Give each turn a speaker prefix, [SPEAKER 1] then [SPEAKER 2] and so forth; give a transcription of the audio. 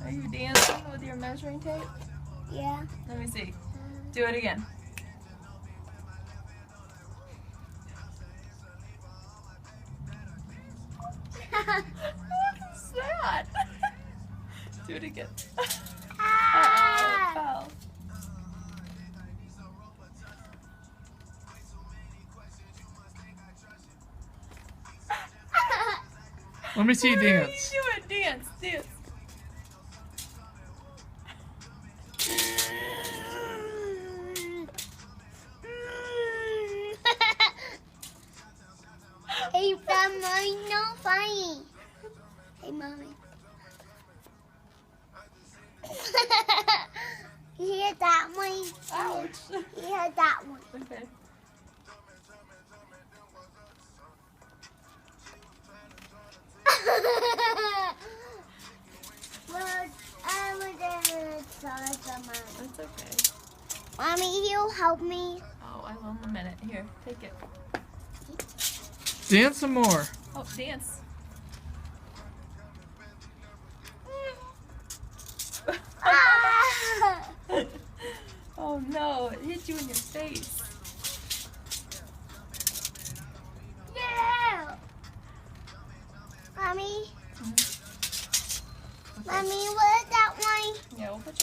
[SPEAKER 1] Are you dancing with your measuring tape?
[SPEAKER 2] Yeah.
[SPEAKER 1] Let me see. Do it again. What's that? Do it again. Uh-oh, it fell.
[SPEAKER 3] Let me see you
[SPEAKER 1] What
[SPEAKER 3] dance.
[SPEAKER 1] are you doing? Dance, dance.
[SPEAKER 2] Hey, Mommy, no funny. Hey, Mommy. You hear that one?
[SPEAKER 1] Ouch.
[SPEAKER 2] You hear that one?
[SPEAKER 1] Okay.
[SPEAKER 2] Well, I was
[SPEAKER 1] That's okay.
[SPEAKER 2] Mommy, you help me?
[SPEAKER 1] Oh, I will in a minute. Here, take it.
[SPEAKER 3] Dance some more.
[SPEAKER 1] Oh, dance.
[SPEAKER 2] Ah!
[SPEAKER 1] Oh no, it hit you in your face.